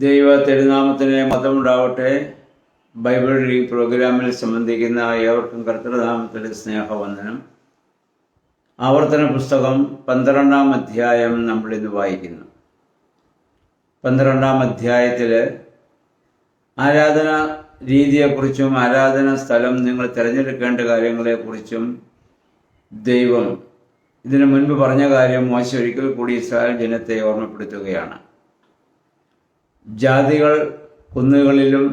ദൈവ തിരുനാമത്തിന് മതമുണ്ടാവട്ടെ. Bible reading പ്രോഗ്രാമിൽ സംബന്ധിക്കുന്ന ഏവർക്കും കർത്തൃനാമത്തിൽ സ്നേഹവന്ദനം. ആവർത്തന പുസ്തകം 12-ാം അധ്യായം നമ്മൾ ഇന്ന് വായിക്കുന്നു. 12-ാം അധ്യായത്തിൽ ആരാധന രീതിയെക്കുറിച്ചും ആരാധന സ്ഥലം നിങ്ങൾ തിരഞ്ഞെടുക്കേണ്ട കാര്യങ്ങളെക്കുറിച്ചും ദൈവം ഇതിനു മുൻപ് പറഞ്ഞ കാര്യം മോശെ ഒരിക്കൽ കൂടി ഇസ്രായേൽ ജനത്തെ ഓർമ്മപ്പെടുത്തുകയാണ്. ജാതികൾ കുന്നുകളിലും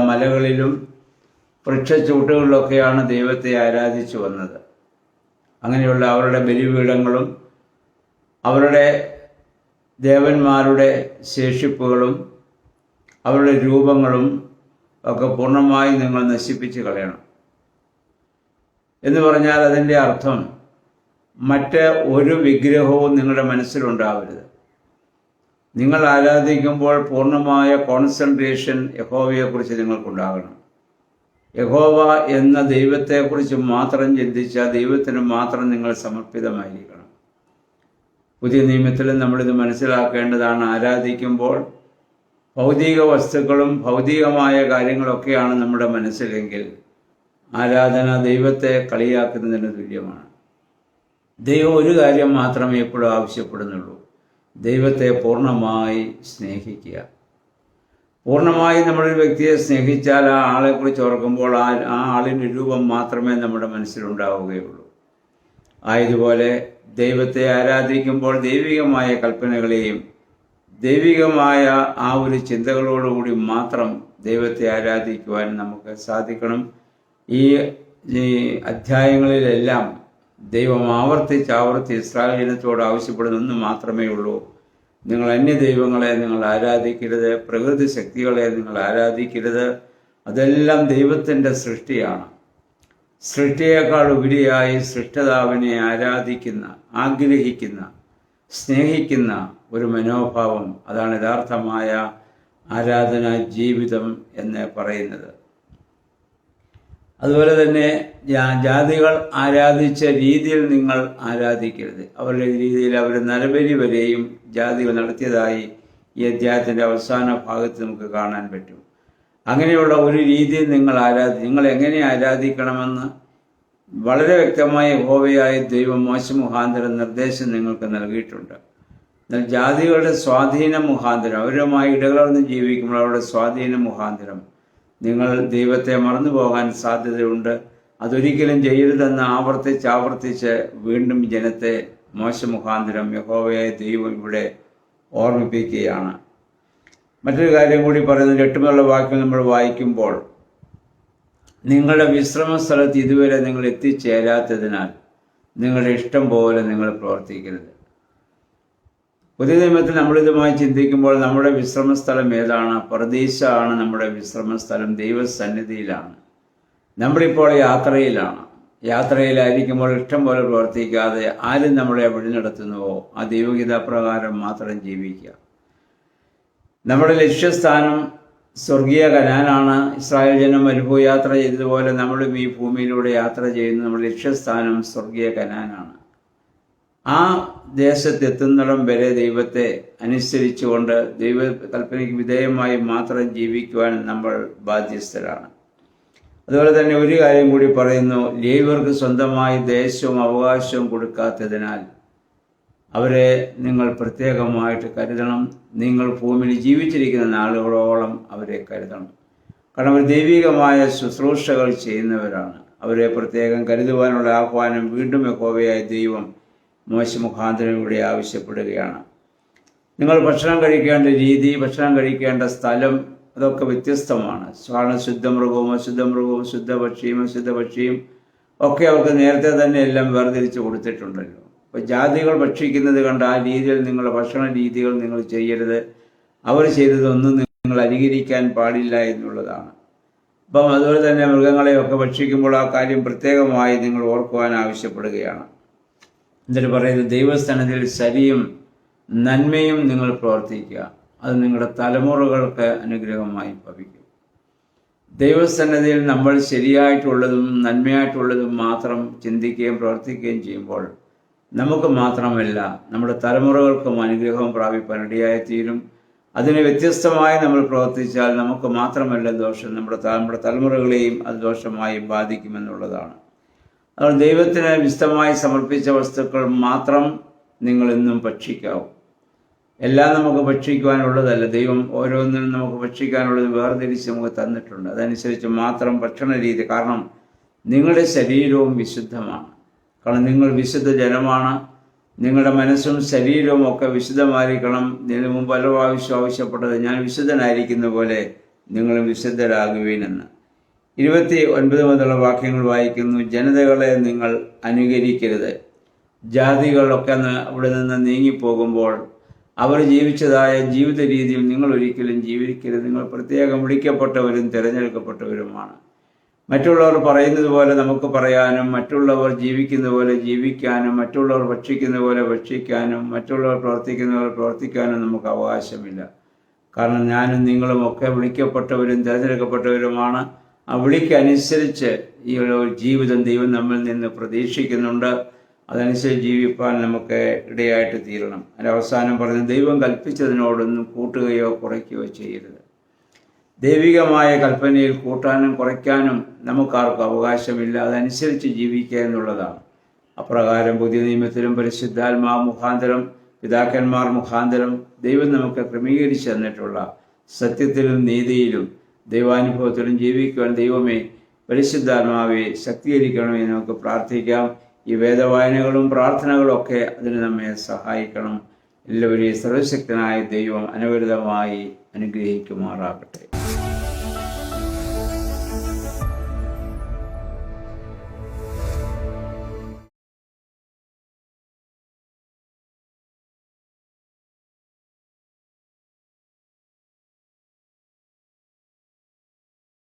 മലകളിലും വൃക്ഷച്ചൂട്ടുകളിലൊക്കെയാണ് ദൈവത്തെ ആരാധിച്ചു വന്നത്. അങ്ങനെയുള്ള അവരുടെ ബലിപീഠങ്ങളും അവരുടെ ദേവന്മാരുടെ ശേഷിപ്പുകളും അവരുടെ രൂപങ്ങളും ഒക്കെ പൂർണ്ണമായി നിങ്ങൾ നശിപ്പിച്ച് കളയണം എന്ന് പറഞ്ഞാൽ അതിൻ്റെ അർത്ഥം മറ്റ് ഒരു വിഗ്രഹവും നിങ്ങളുടെ മനസ്സിലുണ്ടാവരുത്. നിങ്ങൾ ആരാധിക്കുമ്പോൾ പൂർണ്ണമായ കോൺസെൻട്രേഷൻ യഹോവയെക്കുറിച്ച് നിങ്ങൾക്കുണ്ടാകണം. യഹോവ എന്ന ദൈവത്തെക്കുറിച്ച് മാത്രം ചിന്തിച്ച ദൈവത്തിന് മാത്രം നിങ്ങൾ സമർപ്പിതമായിരിക്കണം. പുതിയ നിയമത്തിലും നമ്മളിത് മനസ്സിലാക്കേണ്ടതാണ്. ആരാധിക്കുമ്പോൾ ഭൗതിക വസ്തുക്കളും ഭൗതികമായ കാര്യങ്ങളൊക്കെയാണ് നമ്മുടെ മനസ്സിലെങ്കിൽ ആരാധന ദൈവത്തെ കളിയാക്കുന്നതിന് തുല്യമാണ്. ദൈവം ഒരു കാര്യം മാത്രമേ എപ്പോഴും ആവശ്യപ്പെടുന്നുള്ളൂ: ദൈവത്തെ പൂർണ്ണമായി സ്നേഹിക്കുക. പൂർണ്ണമായി നമ്മളൊരു വ്യക്തിയെ സ്നേഹിച്ചാൽ ആ ആളെക്കുറിച്ച് ഓർക്കുമ്പോൾ ആ ആളിൻ്റെ രൂപം മാത്രമേ നമ്മുടെ മനസ്സിലുണ്ടാവുകയുള്ളൂ. ആയതുപോലെ ദൈവത്തെ ആരാധിക്കുമ്പോൾ ദൈവികമായ കൽപ്പനകളെയും ദൈവികമായ ആ ഒരു ചിന്തകളോടുകൂടി മാത്രം ദൈവത്തെ ആരാധിക്കുവാൻ നമുക്ക് സാധിക്കണം. ഈ അധ്യായങ്ങളിലെല്ലാം ദൈവം ആവർത്തിച്ച് ഇസ്രായേൽ ജനത്തോട് ആവശ്യപ്പെടുന്ന ഒന്ന് മാത്രമേ ഉള്ളൂ: നിങ്ങൾ അന്യദൈവങ്ങളെ നിങ്ങൾ ആരാധിക്കരുത്, പ്രകൃതി ശക്തികളെ നിങ്ങൾ ആരാധിക്കരുത്. അതെല്ലാം ദൈവത്തിൻ്റെ സൃഷ്ടിയാണ്. സൃഷ്ടിയേക്കാൾ ഉപരിയായി സൃഷ്ടിതാവിനെ ആരാധിക്കുന്ന, ആഗ്രഹിക്കുന്ന, സ്നേഹിക്കുന്ന ഒരു മനോഭാവം, അതാണ് യഥാർത്ഥമായ ആരാധനാ ജീവിതം എന്ന് പറയുന്നത്. അതുപോലെ തന്നെ ജാതികൾ ആരാധിച്ച രീതിയിൽ നിങ്ങൾ ആരാധിക്കരുത്. അവരുടെ രീതിയിൽ അവർ നരബലി വരെയും ജാതികൾ നടത്തിയതായി ഈ അധ്യായത്തിൻ്റെ അവസാന ഭാഗത്ത് നമുക്ക് കാണാൻ പറ്റും. അങ്ങനെയുള്ള ഒരു രീതിയിൽ നിങ്ങൾ എങ്ങനെ ആരാധിക്കണമെന്ന് വളരെ വ്യക്തമായ യഹോവയായ ദൈവം മോശെ മുഖാന്തരം നിർദ്ദേശം നിങ്ങൾക്ക് നൽകിയിട്ടുണ്ട്. എന്നാൽ ജാതികളുടെ സ്വാധീന മുഖാന്തരം, അവരുമായി ഇടകലർന്ന് ജീവിക്കുമ്പോൾ അവരുടെ സ്വാധീന മുഖാന്തരം നിങ്ങൾ ദൈവത്തെ മറന്നു പോകാൻ സാധ്യതയുണ്ട്. അതൊരിക്കലും ചെയ്യരുതെന്ന് ആവർത്തിച്ച് വീണ്ടും ജനത്തെ മോശെ മുഖാന്തരം യഹോവയായ ദൈവം ഇവിടെ ഓർമ്മിപ്പിക്കുകയാണ്. മറ്റൊരു കാര്യം കൂടി പറയുന്നത് 8 വാക്യം നമ്മൾ വായിക്കുമ്പോൾ, നിങ്ങളുടെ വിശ്രമ സ്ഥലത്ത് ഇതുവരെ നിങ്ങൾ എത്തിച്ചേരാത്തതിനാൽ നിങ്ങളുടെ ഇഷ്ടം പോലെ നിങ്ങൾ പ്രവർത്തിക്കരുത്. പുതിയ നിയമത്തിൽ നമ്മളിതുമായി ചിന്തിക്കുമ്പോൾ നമ്മുടെ വിശ്രമസ്ഥലം ഏതാണ്? പർദീസയാണ് നമ്മുടെ വിശ്രമസ്ഥലം. ദൈവസന്നിധിയിലാണ്. നമ്മളിപ്പോൾ യാത്രയിലാണ്. യാത്രയിലായിരിക്കുമ്പോൾ ഇഷ്ടം പോലെ പ്രവർത്തിക്കാതെ ആരും നമ്മളെ വഴി നടത്തുന്നുവോ ആ ദൈവഗീതാപ്രകാരം മാത്രം ജീവിക്കുക. നമ്മുടെ ലക്ഷ്യസ്ഥാനം സ്വർഗീയ കനാനാണ്. ഇസ്രായേൽ ജനം മരുഭൂയാത്ര ചെയ്തതുപോലെ നമ്മളും ഈ ഭൂമിയിലൂടെ യാത്ര ചെയ്യുന്നു. നമ്മുടെ ലക്ഷ്യസ്ഥാനം സ്വർഗീയ കനാനാണ്. ആ ദേശത്തെത്തുന്നിടം വരെ ദൈവത്തെ അനുസരിച്ചുകൊണ്ട് ദൈവ കൽപ്പനയ്ക്ക് വിധേയമായി മാത്രം ജീവിക്കുവാൻ നമ്മൾ ബാധ്യസ്ഥരാണ്. അതുപോലെ തന്നെ ഒരു കാര്യം കൂടി പറയുന്നു: ലേവ്യർക്ക് സ്വന്തമായി ദേശവും അവകാശവും കൊടുക്കാത്തതിനാൽ അവരെ നിങ്ങൾ പ്രത്യേകമായിട്ട് കരുതണം. നിങ്ങൾ ഭൂമിയിൽ ജീവിച്ചിരിക്കുന്ന നാളുകളോളം അവരെ കരുതണം. കാരണം അവർ ദൈവികമായ ശുശ്രൂഷകൾ ചെയ്യുന്നവരാണ്. അവരെ പ്രത്യേകം കരുതുവാനുള്ള ആഹ്വാനം വീണ്ടും യഹോവയായ ദൈവം മോശെ മുഖാന്തരം ഇവിടെ ആവശ്യപ്പെടുകയാണ്. നിങ്ങൾ ഭക്ഷണം കഴിക്കേണ്ട രീതി, ഭക്ഷണം കഴിക്കേണ്ട സ്ഥലം അതൊക്കെ വ്യത്യസ്തമാണ്. ശുദ്ധമൃഗവും അശുദ്ധമൃഗവും, ശുദ്ധപക്ഷിയും അശുദ്ധപക്ഷിയും ഒക്കെ അവർക്ക് നേരത്തെ തന്നെ എല്ലാം വേർതിരിച്ച് കൊടുത്തിട്ടുണ്ടല്ലോ. അപ്പോൾ ജാതികൾ ഭക്ഷിക്കുന്നത് കണ്ട് ആ രീതിയിൽ നിങ്ങളുടെ ഭക്ഷണ രീതികൾ നിങ്ങൾ ചെയ്യരുത്. അവർ ചെയ്തതൊന്നും നിങ്ങൾ അനുകരിക്കാൻ പാടില്ല എന്നുള്ളതാണ്. അപ്പം അതുപോലെ തന്നെ മൃഗങ്ങളെയൊക്കെ ഭക്ഷിക്കുമ്പോൾ ആ കാര്യം പ്രത്യേകമായി നിങ്ങൾ ഓർക്കുവാൻ ആവശ്യപ്പെടുകയാണ്. എന്നിട്ട് പറയുന്നത്, ദൈവസ്ഥാനത്തിൽ ശരിയും നന്മയും നിങ്ങൾ പ്രവർത്തിക്കുക. അത് നിങ്ങളുടെ തലമുറകൾക്ക് അനുഗ്രഹമായി ഭവിക്കും. ദൈവസന്നിധിയിൽ നമ്മൾ ശരിയായിട്ടുള്ളതും നന്മയായിട്ടുള്ളതും മാത്രം ചിന്തിക്കുകയും പ്രവർത്തിക്കുകയും ചെയ്യുമ്പോൾ നമുക്ക് മാത്രമല്ല നമ്മുടെ തലമുറകൾക്കും അനുഗ്രഹം പ്രാപിപ്പാൻ ഇടയായിത്തീരും. അതിന് വ്യത്യസ്തമായി നമ്മൾ പ്രവർത്തിച്ചാൽ നമുക്ക് മാത്രമല്ല ദോഷം, നമ്മുടെ തലമുറകളെയും അത് ദോഷമായി ബാധിക്കുമെന്നുള്ളതാണ്. അതുകൊണ്ട് ദൈവത്തിന് വിശുദ്ധമായി സമർപ്പിച്ച വസ്തുക്കൾ മാത്രം നിങ്ങൾ എന്നും ഭക്ഷിക്കാവൂ. എല്ലാം നമുക്ക് ഭക്ഷിക്കുവാനുള്ളതല്ല. ദൈവം ഓരോന്നിനും നമുക്ക് ഭക്ഷിക്കാനുള്ളത് വേർതിരിച്ച് നമുക്ക് തന്നിട്ടുണ്ട്. അതനുസരിച്ച് മാത്രം ഭക്ഷണ രീതി. കാരണം നിങ്ങളുടെ ശരീരവും വിശുദ്ധമാണ്. കാരണം നിങ്ങൾ വിശുദ്ധ ജനമാണ്. നിങ്ങളുടെ മനസ്സും ശരീരവും ഒക്കെ വിശുദ്ധമായിരിക്കണം. ഇതിനു മുമ്പ് പല പ്രാവശ്യം ആവശ്യപ്പെട്ടത് ഞാൻ വിശുദ്ധനായിരിക്കുന്ന പോലെ നിങ്ങളും വിശുദ്ധരാകുവീനെന്ന്. 29 മുതലുള്ള വാക്യങ്ങൾ വായിക്കുന്നു. ജനതകളെ നിങ്ങൾ അനുകരിക്കരുത്. ജാതികളൊക്കെ അവിടെ നിന്ന് നീങ്ങിപ്പോകുമ്പോൾ അവർ ജീവിച്ചതായ ജീവിത രീതിയിൽ നിങ്ങൾ ഒരിക്കലും ജീവിക്കരുത്. നിങ്ങൾ പ്രത്യേകം വിളിക്കപ്പെട്ടവരും തിരഞ്ഞെടുക്കപ്പെട്ടവരുമാണ്. മറ്റുള്ളവർ പറയുന്നത് പോലെ നമുക്ക് പറയാനും, മറ്റുള്ളവർ ജീവിക്കുന്ന പോലെ ജീവിക്കാനും, മറ്റുള്ളവർ ഭക്ഷിക്കുന്ന പോലെ ഭക്ഷിക്കാനും, മറ്റുള്ളവർ പ്രവർത്തിക്കുന്ന പോലെ പ്രവർത്തിക്കാനും നമുക്ക് അവകാശമില്ല. കാരണം ഞാനും നിങ്ങളും ഒക്കെ വിളിക്കപ്പെട്ടവരും തിരഞ്ഞെടുക്കപ്പെട്ടവരുമാണ്. ആ വിളിക്കനുസരിച്ച് ഈ ഒരു ജീവിതം ദൈവം നമ്മിൽ നിന്ന് പ്രതീക്ഷിക്കുന്നുണ്ട്. അതനുസരിച്ച് ജീവിപ്പാൻ നമുക്ക് ഇടയായിട്ട് തീരണം. അതിൻ്റെ അവസാനം പറഞ്ഞ് ദൈവം കൽപ്പിച്ചതിനോടൊന്നും കൂട്ടുകയോ കുറയ്ക്കുകയോ ചെയ്യരുത്. ദൈവികമായ കൽപ്പനയിൽ കൂട്ടാനും കുറയ്ക്കാനും നമുക്കാർക്കും അവകാശമില്ല. അതനുസരിച്ച് ജീവിക്കുക എന്നുള്ളതാണ്. അപ്രകാരം പുതിയ നിയമത്തിലും പരിശുദ്ധാത്മാവ് മുഖാന്തരം പിതാക്കന്മാർ മുഖാന്തരം ദൈവം നമുക്ക് ക്രമീകരിച്ചു തന്നിട്ടുള്ള സത്യത്തിലും നീതിയിലും ദൈവാനുഭവത്തിലും ജീവിക്കുവാൻ ദൈവമേ പരിശുദ്ധാത്മാവെ ശക്തീകരിക്കണമെന്ന് നമുക്ക് പ്രാർത്ഥിക്കാം. ഈ വേദവായനകളും പ്രാർത്ഥനകളും ഒക്കെ അതിന് നമ്മെ സഹായിക്കണം. എല്ലാവരെയും സർവശക്തനായ ദൈവം അനവരതമായി അനുഗ്രഹിക്കുമാറാകട്ടെ.